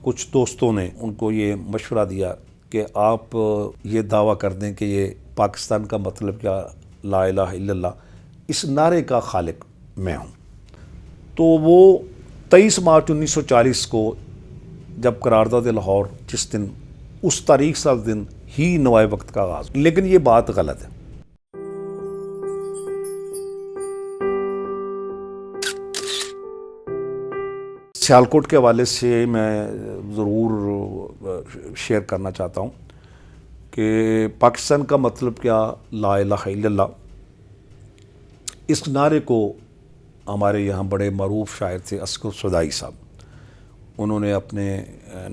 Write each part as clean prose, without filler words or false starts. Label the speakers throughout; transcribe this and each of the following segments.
Speaker 1: کچھ دوستوں نے ان کو یہ مشورہ دیا کہ آپ یہ دعویٰ کر دیں کہ یہ پاکستان کا مطلب کیا لا الہ الا اللہ، اس نعرے کا خالق میں ہوں۔ تو وہ 23 مارچ 1940 کو جب قرارداد لاہور جس دن اس تاریخ سے دن ہی نوائے وقت کا آغاز، لیکن یہ بات غلط ہے۔ سیالکوٹ کے حوالے سے میں ضرور شیئر کرنا چاہتا ہوں کہ پاکستان کا مطلب کیا لا الہ الا اللہ، اس نعرے کو ہمارے یہاں بڑے معروف شاعر تھے اصغر صدائی صاحب، انہوں نے اپنے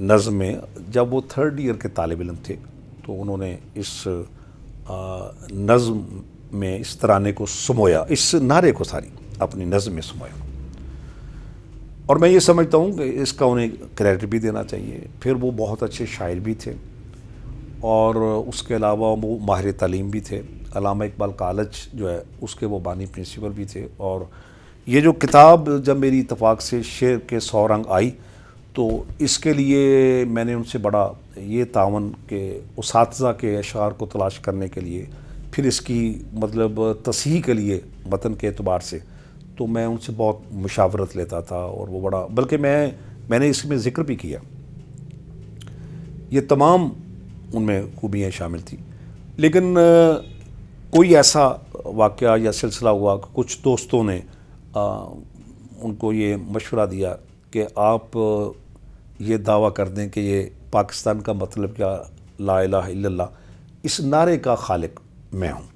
Speaker 1: نظم میں، جب وہ 3rd ایئر کے طالب علم تھے تو انہوں نے اس نظم میں اس ترانے کو سمویا، اس نعرے کو ساری اپنی نظم میں سمویا، اور میں یہ سمجھتا ہوں کہ اس کا انہیں کریڈٹ بھی دینا چاہیے۔ پھر وہ بہت اچھے شاعر بھی تھے اور اس کے علاوہ وہ ماہر تعلیم بھی تھے۔ علامہ اقبال کالج جو ہے اس کے وہ بانی پرنسپل بھی تھے، اور یہ جو کتاب جب میری اتفاق سے شعر کے 100 رنگ آئی تو اس کے لیے میں نے ان سے بڑا یہ تعاون کہ اساتذہ کے اشعار کو تلاش کرنے کے لیے، پھر اس کی مطلب تصحیح کے لیے متن کے اعتبار سے، تو میں ان سے بہت مشاورت لیتا تھا، اور وہ بڑا، بلکہ میں نے اس میں ذکر بھی کیا، یہ تمام ان میں خوبیاں شامل تھیں۔ لیکن کوئی ایسا واقعہ یا سلسلہ ہوا کہ کچھ دوستوں نے ان کو یہ مشورہ دیا کہ آپ یہ دعویٰ کر دیں کہ یہ پاکستان کا مطلب کیا لا الہ الا اللہ، اس نعرے کا خالق میں ہوں،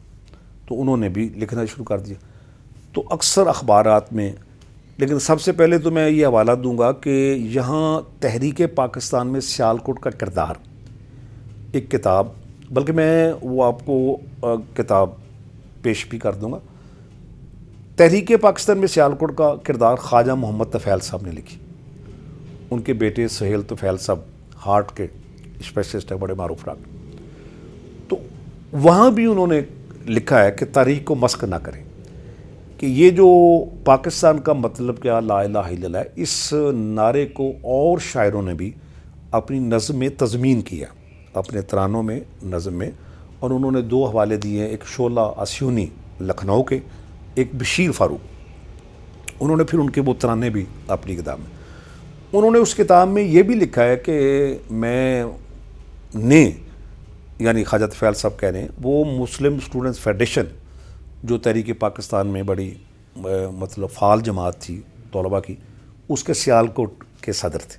Speaker 1: تو انہوں نے بھی لکھنا شروع کر دیا۔ تو اکثر اخبارات میں، لیکن سب سے پہلے تو میں یہ حوالہ دوں گا کہ یہاں تحریک پاکستان میں سیالکوٹ کا کردار، ایک کتاب، بلکہ میں وہ آپ کو کتاب پیش بھی کر دوں گا۔ تحریک پاکستان میں سیالکوٹ کا کردار خواجہ محمد طفیل صاحب نے لکھی، ان کے بیٹے سہیل طفیل صاحب ہارٹ کے اسپیشلسٹ ہیں، بڑے معروف ڈاکٹر۔ تو وہاں بھی انہوں نے لکھا ہے کہ تاریخ کو مسخ نہ کریں، کہ یہ جو پاکستان کا مطلب کیا لا الہ الا اللہ، اس نعرے کو اور شاعروں نے بھی اپنی نظم میں تضمین کیا، اپنے ترانوں میں، نظم میں، اور انہوں نے 2 حوالے دیے ہیں، ایک شعلہ اسیونی لکھنؤ کے، ایک بشیر فاروق، انہوں نے پھر ان کے وہ ترانے بھی اپنی کتاب میں، انہوں نے اس کتاب میں یہ بھی لکھا ہے کہ میں نے، یعنی خواجہ طفیل صاحب کہہ رہے ہیں، وہ مسلم اسٹوڈنٹس فیڈریشن جو تحریک پاکستان میں بڑی مطلب فعال جماعت تھی طلباء کی، اس کے سیالکوٹ کے صدر تھے۔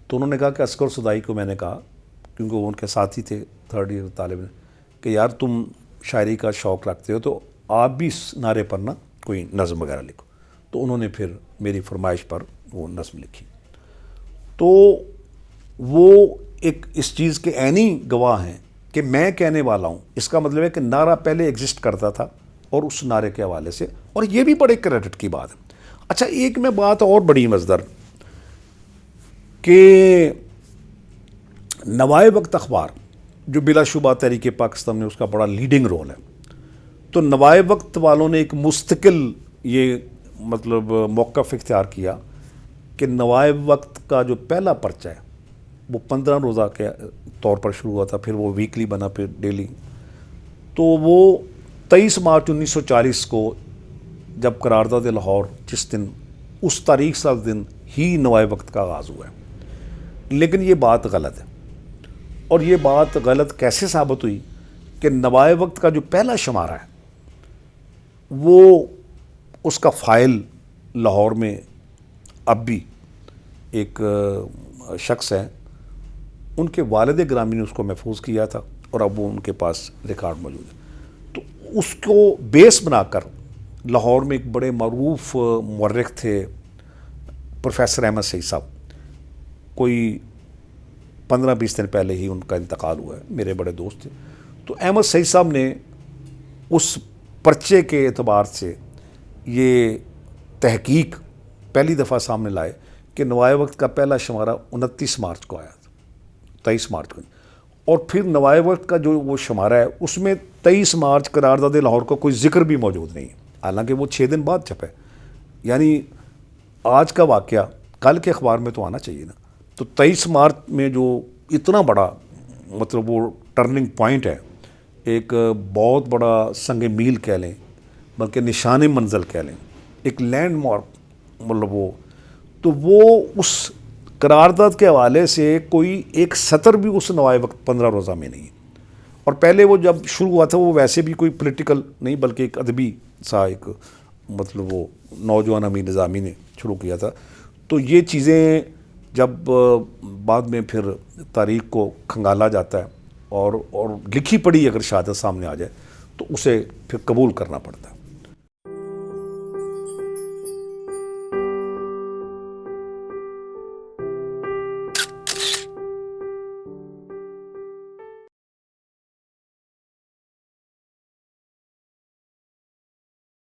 Speaker 1: تو انہوں نے کہا کہ اصغر صدائی کو میں نے کہا، کیونکہ وہ ان کے ساتھی تھے 3rd ایئر طالب علم، کہ یار تم شاعری کا شوق رکھتے ہو تو آپ بھی اس نعرے پر نہ کوئی نظم وغیرہ لکھو۔ تو انہوں نے پھر میری فرمائش پر وہ نظم لکھی۔ تو وہ ایک اس چیز کے عینی گواہ ہیں کہ میں کہنے والا ہوں، اس کا مطلب ہے کہ نعرہ پہلے ایگزسٹ کرتا تھا، اور اس نعرے کے حوالے سے، اور یہ بھی بڑے کریڈٹ کی بات ہے۔ اچھا، ایک میں بات اور بڑی مزدار کہ نوائے وقت اخبار جو بلا شبہ تحریک پاکستان میں اس کا بڑا لیڈنگ رول ہے، تو نوائے وقت والوں نے ایک مستقل یہ مطلب موقف اختیار کیا کہ نوائے وقت کا جو پہلا پرچہ ہے وہ 15 روزہ کے طور پر شروع ہوا تھا، پھر وہ ویکلی بنا، پھر ڈیلی۔ تو وہ 23 مارچ 1940 کو جب قرارداد لاہور جس دن اس تاریخ سے دن ہی نوائے وقت کا آغاز ہوا ہے، لیکن یہ بات غلط ہے، اور یہ بات غلط کیسے ثابت ہوئی کہ نوائے وقت کا جو پہلا شمارہ ہے وہ اس کا فائل لاہور میں اب بھی ایک شخص ہے، ان کے والد گرامی نے اس کو محفوظ کیا تھا، اور اب وہ ان کے پاس ریکارڈ موجود ہے۔ تو اس کو بیس بنا کر لاہور میں ایک بڑے معروف مورخ تھے پروفیسر احمد سعید صاحب، کوئی 15-20 دن پہلے ہی ان کا انتقال ہوا ہے، میرے بڑے دوست تھے۔ تو احمد سعید صاحب نے اس پرچے کے اعتبار سے یہ تحقیق پہلی دفعہ سامنے لائے کہ نوائے وقت کا پہلا شمارہ 29 مارچ کو آیا تھا، 23 مارچ کو، اور پھر نوائے وقت کا جو وہ شمارہ ہے اس میں 23 مارچ قرارداد لاہور کا کوئی ذکر بھی موجود نہیں ہے، حالانکہ وہ 6 دن بعد چھپے، یعنی آج کا واقعہ کل کے اخبار میں تو آنا چاہیے نا۔ تو 23 مارچ میں جو اتنا بڑا مطلب وہ ٹرننگ پوائنٹ ہے، ایک بہت بڑا سنگ میل کہہ لیں، بلکہ نشان منزل کہہ لیں، ایک لینڈ مارک مطلب وہ اس قرارداد کے حوالے سے کوئی ایک سطر بھی اس نوائے وقت 15 روزہ میں نہیں. اور پہلے وہ جب شروع ہوا تھا وہ ویسے بھی کوئی پولیٹیکل نہیں بلکہ ایک ادبی سا ایک مطلب وہ نوجوان امین نظامی نے شروع کیا تھا. تو یہ چیزیں جب بعد میں پھر تاریخ کو کھنگالا جاتا ہے اور لکھی پڑھی اگر شہادت سامنے آ جائے تو اسے پھر قبول کرنا پڑتا ہے.